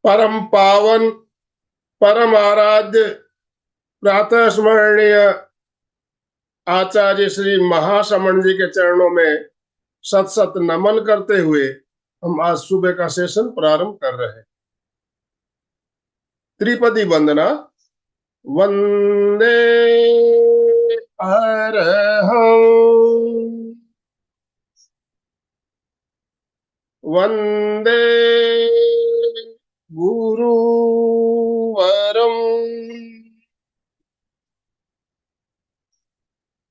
परम पावन, परम आराध्य, प्रातः स्मरणीय आचार्य श्री महाश्रमण जी के चरणों में सत सत नमन करते हुए हम आज सुबह का सेशन प्रारंभ कर रहे हैं। त्रिपदी वंदना। वंदे अरहं, वंदे गुरुवरं,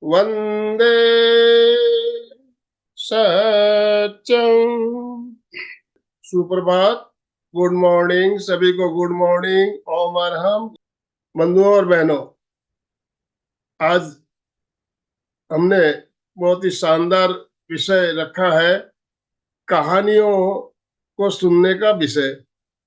वंदे सत्यं। सुप्रभात, गुड मॉर्निंग सभी को, गुड मॉर्निंग। ओम अरहम। बंधुओं और बहनों, आज हमने बहुत ही शानदार विषय रखा है, कहानियों को सुनने का विषय।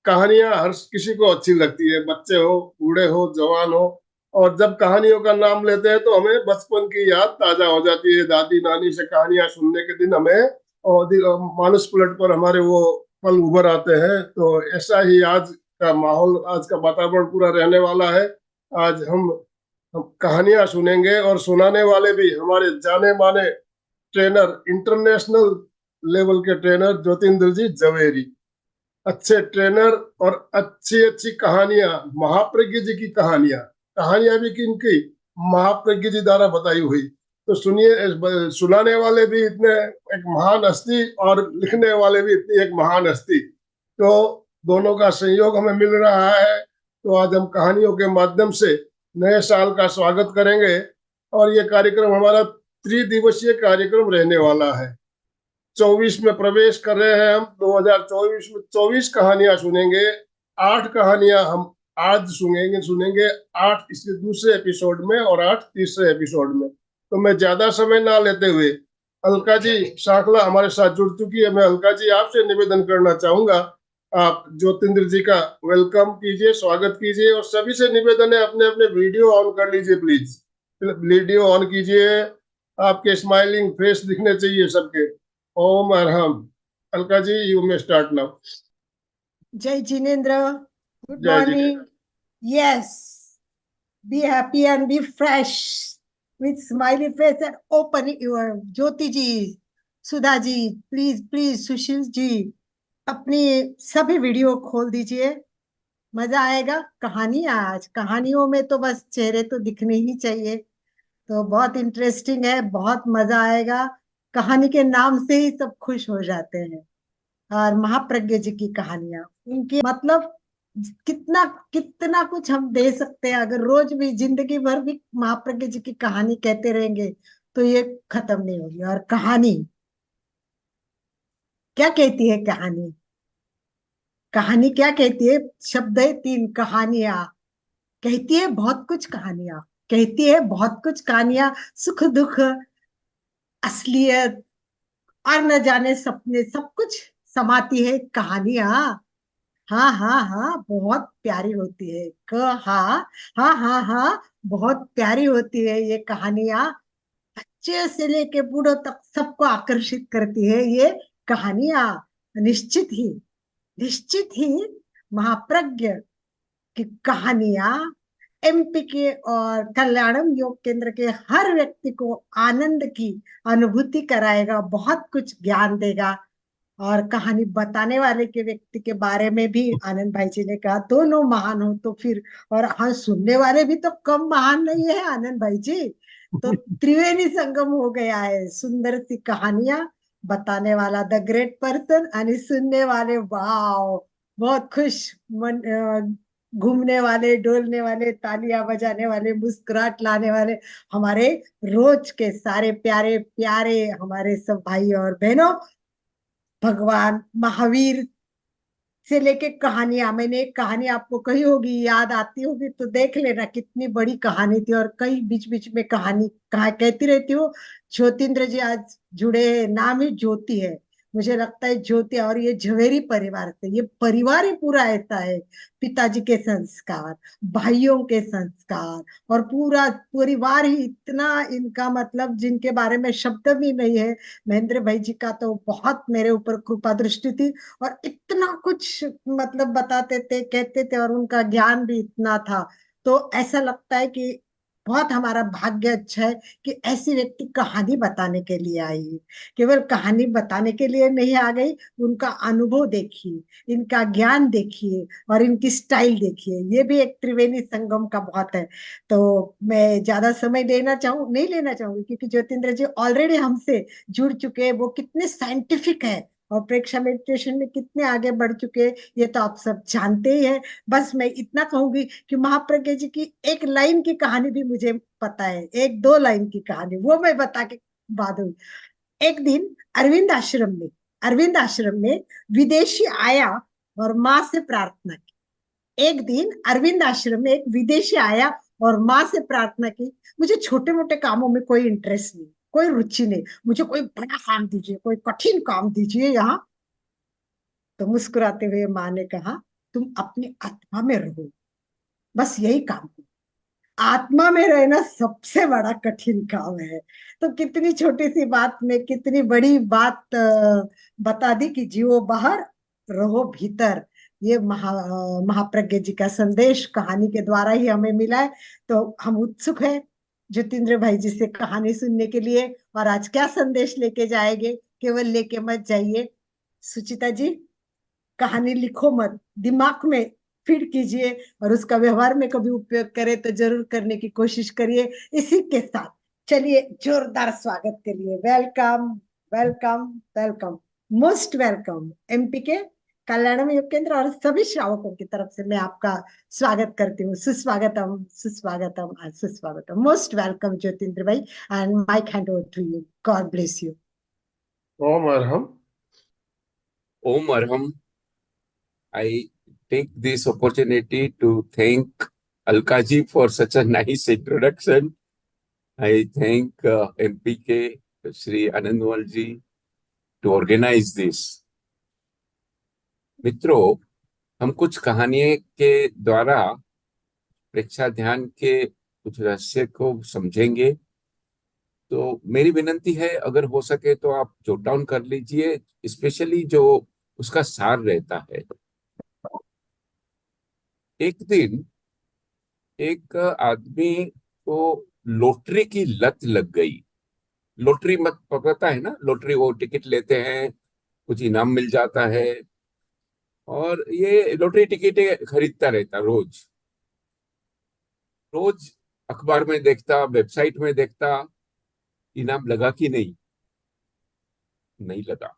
कहानियां हर किसी को अच्छी लगती है, बच्चे हो, बूढ़े हो, जवान हो, और जब कहानियों का नाम लेते हैं तो हमें बचपन की याद ताजा हो जाती है। दादी नानी से कहानियां सुनने के दिन हमें और मानस पलट पर हमारे वो पल उभर आते हैं। तो ऐसा ही आज का माहौल, आज का वातावरण पूरा रहने वाला है। आज हम कहानियां सुनेंगे और सुनाने वाले भी हमारे जाने माने ट्रेनर, इंटरनेशनल लेवल के ट्रेनर ज्योतिंद्र जी जवेरी। अच्छे ट्रेनर और अच्छी अच्छी कहानियां, महाप्रज्ञ जी की कहानियां, कहानियां भी किनकी, महाप्रज्ञ जी द्वारा बताई हुई। तो सुनिए, सुनाने वाले भी इतने एक महान हस्ती और लिखने वाले भी इतनी एक महान हस्ती, तो दोनों का संयोग हमें मिल रहा है। तो आज हम कहानियों के माध्यम से नए साल का स्वागत करेंगे और ये कार्यक्रम हमारा त्रिदिवसीय कार्यक्रम रहने वाला है। 24 में प्रवेश कर रहे हैं हम। 2024 में 24 कहानियां सुनेंगे। 8 कहानियां हम आज सुनेंगे 8 इसके दूसरे एपिसोड में और 8 तीसरे एपिसोड में। तो मैं ज्यादा समय ना लेते हुए, अलका जी शाखला हमारे साथ जुड़ चुकी है। मैं अलका जी आपसे निवेदन करना चाहूंगा, आप ज्योतिंद्र जी का वेलकम कीजिए, स्वागत कीजिए। और सभी से निवेदन है, अपने अपने वीडियो ऑन कर लीजिए प्लीज। वीडियो ऑन कीजिए, आपके स्माइलिंग फेस दिखने चाहिए सबके। ओम Arham. Alka ji, you may start now. जय जिनेन्द्र, गुड जय morning. Yes, be happy and be fresh with smiley face and open your Jyoti ji, Sudha ji, please Sushil ji, अपनी सभी वीडियो खोल दीजिए। मजा आएगा। आज कहानियों में तो बस चेहरे तो दिखने ही चाहिए। तो बहुत इंटरेस्टिंग है, बहुत मजा आएगा। कहानी के नाम से ही सब खुश हो जाते हैं। और महाप्रज्ञ जी की कहानियां, उनकी मतलब कितना कितना कुछ हम दे सकते हैं। अगर रोज भी जिंदगी भर भी महाप्रज्ञ जी की कहानी कहते रहेंगे तो ये खत्म नहीं होगी। और कहानी क्या कहती है? कहानी कहानी क्या कहती है? शब्द है 3, कहानियां। कहती है बहुत कुछ कहानियां, कहती है बहुत कुछ कहानियां, सुख दुख, असलियत और न जाने सपने, सब कुछ समाती है कहानियां। हाँ हाँ हाँ, बहुत प्यारी होती है। हाँ हाँ हाँ हाँ, बहुत प्यारी होती है ये कहानियां। बच्चे से लेके बूढ़ों तक सबको आकर्षित करती है ये कहानियां। निश्चित ही, निश्चित ही महाप्रज्ञ की कहानियां एमपी के और कल्याणम योग केंद्र के हर व्यक्ति को आनंद की अनुभूति कराएगा, बहुत कुछ ज्ञान देगा। और कहानी बताने वाले के व्यक्ति के बारे में भी आनंद भाई जी ने कहा, दोनों महान हो तो फिर, और हाँ, सुनने वाले भी तो कम महान नहीं है आनंद भाई जी। तो त्रिवेणी संगम हो गया है। सुंदर सी कहानियां बताने वाला द ग्रेट पर्सन, और सुनने वाले वाओ, बहुत खुश मन, घूमने वाले, डोलने वाले, तालियां बजाने वाले, मुस्कुराहट लाने वाले, हमारे रोज के सारे प्यारे प्यारे हमारे सब भाई और बहनों। भगवान महावीर से लेके कहानियां, मैंने एक कहानी आपको कही होगी, याद आती होगी तो देख लेना, कितनी बड़ी कहानी थी। और कई बीच बीच में कहानी कहा कहती रहती हूँ। ज्योतिंद्र जी आज जुड़े हैं, नाम ही ज्योति है। मुझे लगता है ज्योति और ये झवेरी परिवार से, ये परिवार ही पूरा ऐसा है। पिताजी के संस्कार, भाइयों के संस्कार, और पूरा परिवार ही इतना, इनका मतलब जिनके बारे में शब्द भी नहीं है। महेंद्र भाई जी का तो बहुत मेरे ऊपर कृपा दृष्टि थी, और इतना कुछ मतलब बताते थे, कहते थे, और उनका ज्ञान भी इतना था। तो ऐसा लगता है कि बहुत हमारा भाग्य अच्छा है कि ऐसी व्यक्ति कहानी बताने के लिए आई है। केवल कहानी बताने के लिए नहीं आ गई, उनका अनुभव देखिए, इनका ज्ञान देखिए, और इनकी स्टाइल देखिए। ये भी एक त्रिवेणी संगम का बहुत है। तो मैं ज्यादा समय नहीं लेना चाहूंगी, क्योंकि ज्योतिन्द्र जी ऑलरेडी हमसे जुड़ चुके हैं। वो कितने साइंटिफिक है और प्रेक्षा मेडिटेशन में कितने आगे बढ़ चुके हैं, ये तो आप सब जानते ही हैं। बस मैं इतना कहूंगी कि महाप्रज्ञा जी की एक लाइन की कहानी भी मुझे पता है, एक दो लाइन की कहानी, वो मैं बता के बाद हुई। एक दिन अरविंद आश्रम में विदेशी आया और माँ से प्रार्थना की। एक दिन अरविंद आश्रम में एक विदेशी आया और माँ से प्रार्थना की, मुझे छोटे मोटे कामों में कोई इंटरेस्ट नहीं, कोई रुचि नहीं, मुझे कोई बड़ा काम दीजिए, कोई कठिन काम दीजिए यहाँ। तो मुस्कुराते हुए माँ ने कहा, तुम अपनी आत्मा में रहो, बस यही काम करो। आत्मा में रहना सबसे बड़ा कठिन काम है। तो कितनी छोटी सी बात में कितनी बड़ी बात बता दी कि जियो बाहर, रहो भीतर। ये महाप्रज्ञ जी का संदेश कहानी के द्वारा ही हमें मिला है। तो हम उत्सुक हैं ज्योतिन्द्र भाई जी से कहानी सुनने के लिए। और आज क्या संदेश लेके जाएंगे, केवल लेके मत जाइए। सुचिता जी, कहानी लिखो मत, दिमाग में फीड कीजिए, और उसका व्यवहार में कभी उपयोग करें तो जरूर करने की कोशिश करिए। इसी के साथ चलिए जोरदार स्वागत करिए। Welcome, welcome, welcome, most welcome MP के कल्याणम योग केंद्र और सभी श्रावकों की तरफ से मैं आपका स्वागत करती हूँ। सुस्वागतम, सुस्वागतम, सुस्वागतम। Most welcome Jyotindra bhai, and mike hand over to you. God bless you. Om Arham. Om Arham. I take this opportunity to thank Alkaji for such a nice introduction. I thank MPK, Shri Anandwal ji, to organize this. मित्रों, हम कुछ कहानियों के द्वारा प्रेक्षा ध्यान के कुछ रहस्य को समझेंगे। तो मेरी विनंती है, अगर हो सके तो आप जॉट डाउन कर लीजिए, स्पेशली जो उसका सार रहता है। एक दिन एक आदमी को लॉटरी की लत लग गई। लॉटरी मत पता है ना, लॉटरी वो टिकट लेते हैं, कुछ इनाम मिल जाता है, और ये लॉटरी टिकट खरीदता रहता रोज रोज। अखबार में देखता, वेबसाइट में देखता, इनाम लगा कि नहीं, नहीं लगा।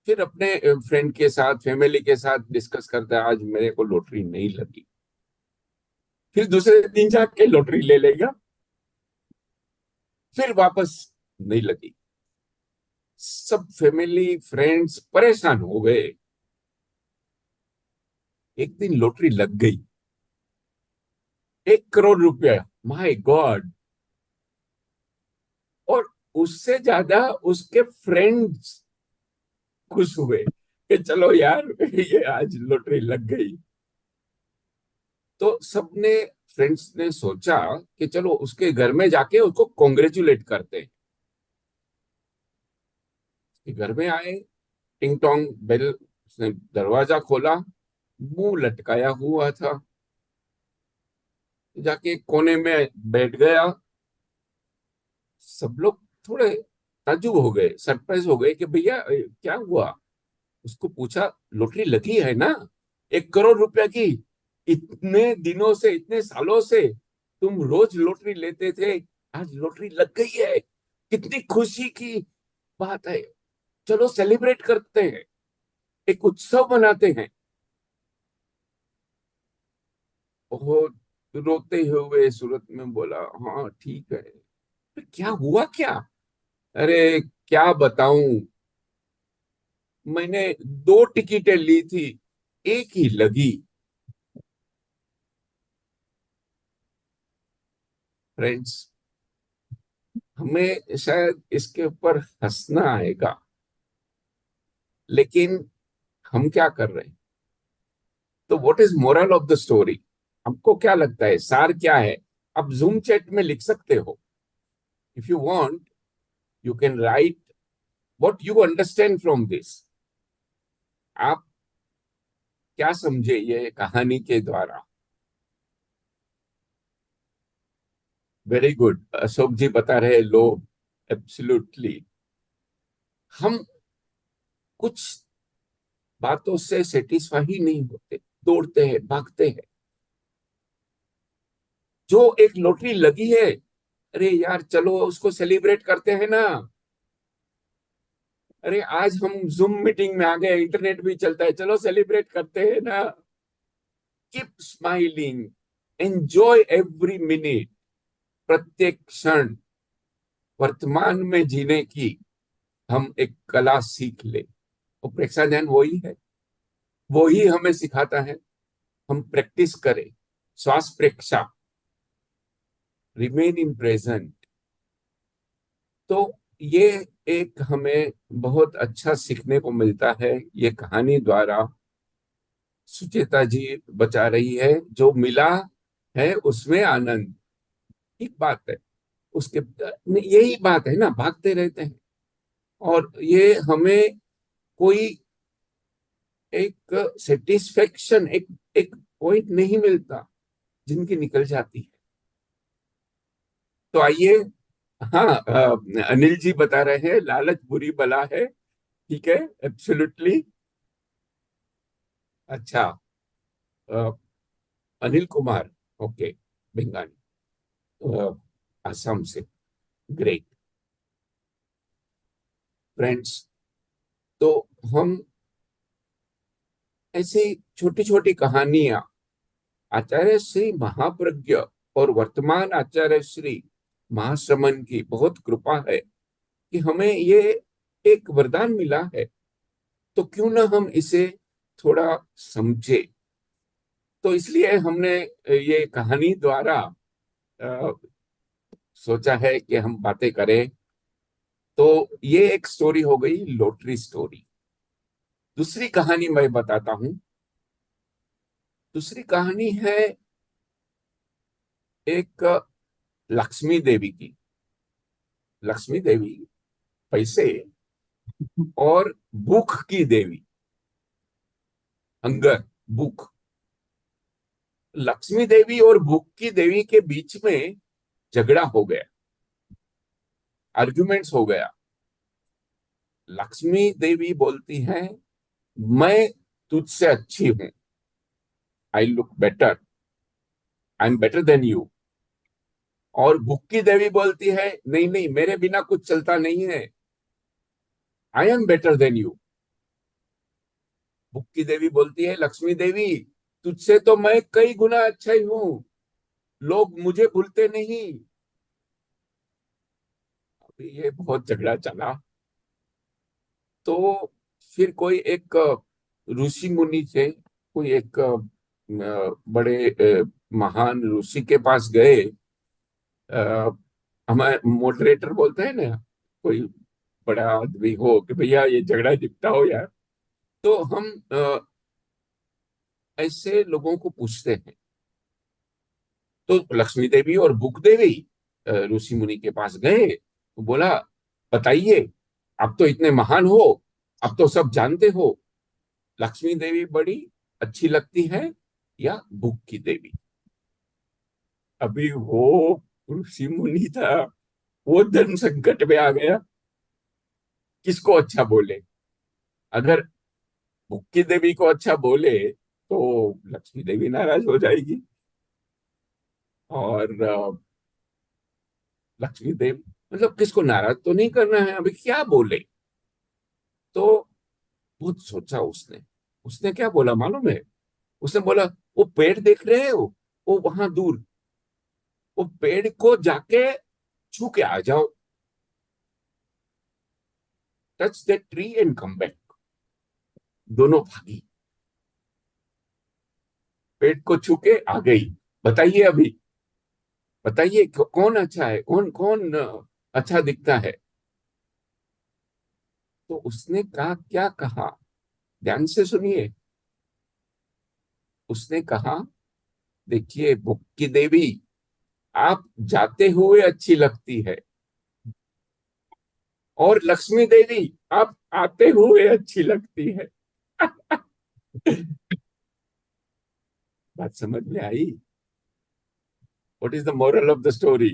फिर अपने फ्रेंड के साथ, फैमिली के साथ डिस्कस करता है, आज मेरे को लॉटरी नहीं लगी। फिर दूसरे दिन जाके लॉटरी ले लेगा, फिर वापस नहीं लगी। सब फैमिली फ्रेंड्स परेशान हो गए। एक दिन लॉटरी लग गई, 1 करोड़ रुपया। My God! और उससे ज्यादा उसके फ्रेंड्स खुश हुए कि चलो यार, ये आज लॉटरी लग गई। तो सबने, फ्रेंड्स ने सोचा कि चलो उसके घर में जाके उसको कॉन्ग्रेचुलेट करते हैं। घर में आए, टिंग टोंग बेल, उसने दरवाजा खोला, मुंह लटकाया हुआ था, जाके कोने में बैठ गया। सब लोग थोड़े ताज्जुब हो गए, सरप्राइज हो गए कि भैया क्या हुआ। उसको पूछा, लॉटरी लगी है ना, 1 करोड़ रुपया की? इतने दिनों से, इतने सालों से तुम रोज लॉटरी लेते थे, आज लॉटरी लग गई है, कितनी खुशी की बात है, चलो सेलिब्रेट करते हैं, एक उत्सव मनाते हैं। बहुत रोते हुए सूरत में बोला, हाँ ठीक है। तो क्या हुआ क्या? अरे क्या बताऊं, मैंने 2 टिकटें ली थी, एक ही लगी। फ्रेंड्स, हमें शायद इसके ऊपर हंसना आएगा, लेकिन हम क्या कर रहे हैं? तो what is moral of the story? आपको क्या लगता है, सार क्या है? आप जूम चैट में लिख सकते हो। If you want, you can write what you understand from this. आप क्या समझे ये कहानी के द्वारा? वेरी गुड, अशोक जी बता रहे लोभ। एब्सोल्युटली। हम कुछ बातों से सेटिस्फाई ही नहीं होते, दौड़ते हैं, भागते हैं। जो एक लॉटरी लगी है, अरे यार चलो उसको सेलिब्रेट करते हैं ना। अरे आज हम जूम मीटिंग में आ गए, इंटरनेट भी चलता है, चलो सेलिब्रेट करते हैं ना। Keep smiling, enjoy every minute, प्रत्येक क्षण वर्तमान में जीने की हम एक कला सीख ले। और प्रेक्षा ध्यान वही है, वो ही हमें सिखाता है। हम प्रैक्टिस करें श्वास प्रेक्षा, रिमेन इन प्रेजेंट। तो ये एक हमें बहुत अच्छा सीखने को मिलता है ये कहानी द्वारा। सुचेता जी बचा रही है, जो मिला है उसमें आनंद। ठीक बात है। उसके यही बात है ना, भागते रहते हैं और ये हमें कोई एक सेटिस्फेक्शन, एक एक पॉइंट नहीं मिलता, जिनकी निकल जाती है। तो आइए, हाँ, अनिल जी बता रहे हैं लालच बुरी बला है। ठीक है, एब्सोल्युटली। अच्छा, अ, अनिल कुमार, ओके, बंगाली, असम से। Great friends. तो हम ऐसी छोटी छोटी कहानियां, आचार्य श्री महाप्रज्ञ और वर्तमान आचार्य श्री महाश्रमण की बहुत कृपा है कि हमें ये एक वरदान मिला है। तो क्यों ना हम इसे थोड़ा समझे। तो इसलिए हमने ये कहानी द्वारा अ, सोचा है कि हम बातें करें। तो ये एक स्टोरी हो गई, लॉटरी स्टोरी। दूसरी कहानी मैं बताता हूं। दूसरी कहानी है एक लक्ष्मी देवी की। लक्ष्मी देवी पैसे और भूख की देवी, हंगर, भूख। लक्ष्मी देवी और भूख की देवी के बीच में झगड़ा हो गया, आर्गुमेंट्स हो गया। लक्ष्मी देवी बोलती है, मैं तुझसे अच्छी हूं, I look better, I am better than you. और भूख की देवी बोलती है, नहीं नहीं, मेरे बिना कुछ चलता नहीं है, I am better than you. भूख की देवी बोलती है, लक्ष्मी देवी, तुझसे तो मैं कई गुना अच्छा ही हूं, लोग मुझे भूलते नहीं। अभी ये बहुत झगड़ा चला। तो फिर कोई एक ऋषि मुनि थे, कोई एक बड़े महान ऋषि के पास गए। हमारे मॉडरेटर बोलते हैं ना, कोई बड़ा आदमी हो कि भैया ये झगड़ा निपटाओ यार। तो हम ऐसे लोगों को पूछते हैं। तो लक्ष्मी देवी और भूख देवी ऋषि मुनि के पास गए, तो बोला, बताइए, आप तो इतने महान हो, आप तो सब जानते हो, लक्ष्मी देवी बड़ी अच्छी लगती है या भूख की देवी? अभी वो ऋषि मुनि था, वो धर्म संकट में आ गया, किसको अच्छा बोले? अगर भूख की देवी को अच्छा बोले तो लक्ष्मी देवी नाराज हो जाएगी। और लक्ष्मी देवी, मतलब किसको नाराज तो नहीं करना है, अभी क्या बोले? तो बहुत सोचा उसने। उसने क्या बोला मालूम है? उसने बोला, वो पेड़ देख रहे हो, वो वहां दूर, वो पेड़ को जाके छू के आ जाओ, touch the tree and come back. दोनों भागी, पेड़ को छू के आ गई। बताइए अभी, बताइए कौन अच्छा है, कौन कौन अच्छा दिखता है? तो उसने कहा, क्या कहा, ध्यान से सुनिए। उसने कहा, देखिए बुक्की देवी, आप जाते हुए अच्छी लगती है, और लक्ष्मी देवी आप आते हुए अच्छी लगती है। बात समझ में आई? What is the moral of the story?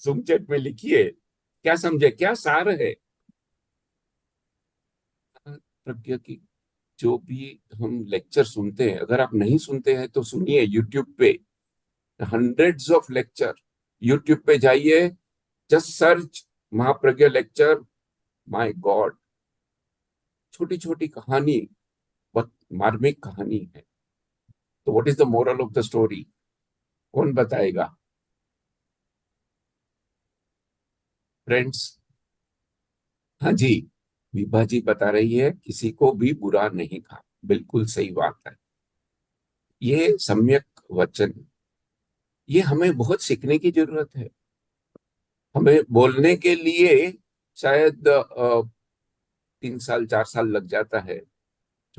Zoom chat में लिखिए, क्या समझे, क्या सार है प्रज्ञा की। जो भी हम लेक्चर सुनते हैं, अगर आप नहीं सुनते हैं तो सुनिए, यूट्यूब पे हंड्रेड्स ऑफ लेक्चर, यूट्यूब पे जाइए, just search Mahapragya lecture. My God, छोटी छोटी कहानी, बहुत मार्मिक कहानी है। तो what is the moral of the story, कौन बताएगा फ्रेंड्स? हाँ जी, विभा जी बता रही है, किसी को भी बुरा नहीं कहा, बिल्कुल सही बात है। ये सम्यक वचन, ये हमें बहुत सीखने की जरूरत है। हमें बोलने के लिए शायद 3 साल 4 साल लग जाता है,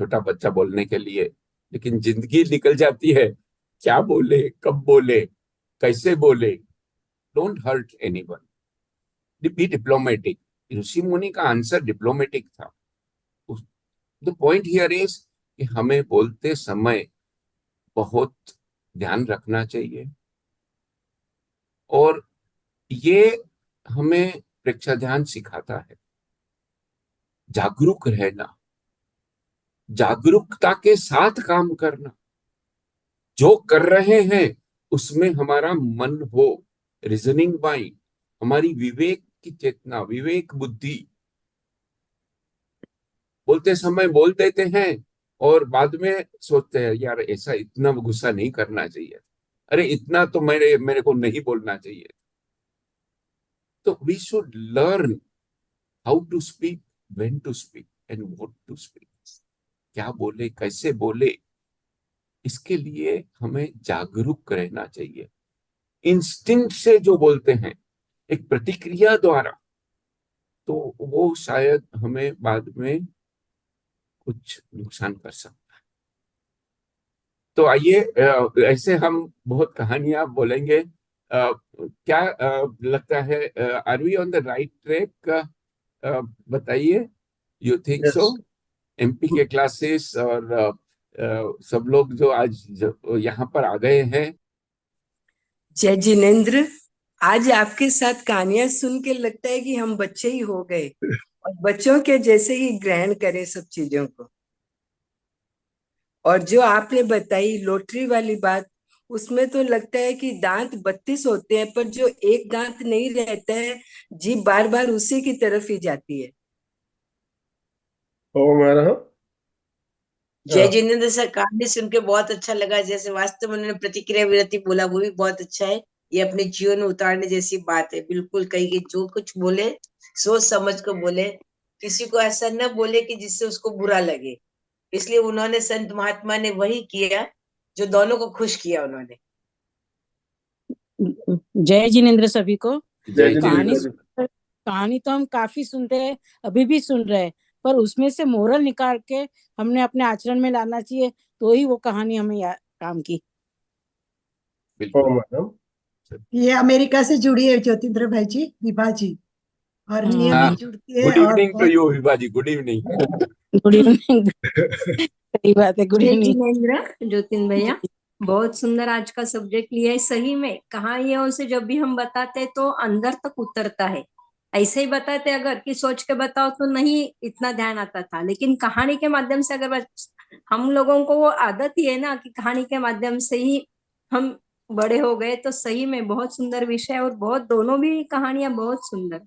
छोटा बच्चा बोलने के लिए, लेकिन जिंदगी निकल जाती है। क्या बोले, कब बोले, कैसे बोले। Don't hurt anyone, be diplomatic. ऋषि मुनि का आंसर डिप्लोमेटिक था। द पॉइंट हियर इज कि हमें बोलते समय बहुत ध्यान रखना चाहिए, और ये हमें प्रेक्षा ध्यान सिखाता है। जागरूक रहना, जागरूकता के साथ काम करना, जो कर रहे हैं उसमें हमारा मन हो, रीजनिंग माइंड, हमारी विवेक की चेतना, विवेक बुद्धि। बोलते समय बोल देते हैं और बाद में सोचते हैं, यार ऐसा इतना गुस्सा नहीं करना चाहिए, अरे इतना तो मेरे को नहीं बोलना चाहिए। तो we should learn how to speak, when to speak and what to speak. क्या बोले, कैसे बोले, इसके लिए हमें जागरूक रहना चाहिए। इंस्टिंक्ट से जो बोलते हैं, एक प्रतिक्रिया द्वारा, तो वो शायद हमें बाद में कुछ नुकसान कर सकता है। तो आइए, ऐसे हम बहुत कहानियां बोलेंगे। क्या लगता है, are we on the right track? बताइए, you think so? Yes. MP के क्लासेस और सब लोग जो आज यहाँ पर आ गए हैं। जय जिनेन्द्र, आज आपके साथ कहानियां सुन के लगता है कि हम बच्चे ही हो गए और बच्चों के जैसे ही ग्रहण करें सब चीजों को। और जो आपने बताई लॉटरी वाली बात, उसमें तो लगता है कि दांत 32 होते हैं, पर जो एक दांत नहीं रहता है, जीभ बार बार उसी की तरफ ही जाती है। ओ मेरा जय जिनेन्द्र सर, कहानी सुन के बहुत अच्छा लगा। जैसे वास्तव में उन्होंने प्रतिक्रिया विरति बोला, वो भी बहुत अच्छा है। ये अपने जीवन में उतारने जैसी बात है। बिल्कुल कही कि जो कुछ बोले सोच समझ को बोले, किसी को ऐसा न बोले कि जिससे उसको बुरा लगे। इसलिए उन्होंने, संत महात्मा ने वही किया जो दोनों को खुश किया उन्होंने। जय जिनेन्द्र सभी को। जय कहानी जिनेन्द्र। कहानी तो हम काफी सुनते हैं, अभी भी सुन रहे हैं, पर उसमें से मोरल निकाल के हमने अपने आचरण में लाना चाहिए, तो ही वो कहानी हमें काम की। ओ बिल्कुल। मैडम, ये अमेरिका से जुड़ी है ज्योतिन्द्र भाई जी, विभा जी, और हाँ। नियमित जुड़ती है गुड और इवनिंग टू बहुत you Vibha ji, good evening. Good evening. सही बात है, गुड जय इवनिंग। जिनेन्द्र, ज्योतिन भैया, बहुत सुंदर आज का सब्जेक्ट लिया है। सही में कहानियों से जब भी हम बताते हैं तो अंदर तक उतरता है। ऐसे ही बताते अगर कि सोच के बताओ तो नहीं इतना ध्यान आता था, लेकिन कहानी के माध्यम से अगर हम लोगों को वो आदत ही है ना कि कहानी के माध्यम से ही हम बड़े हो गए, तो सही में बहुत सुंदर विषय, और बहुत दोनों भी कहानियां बहुत सुंदर।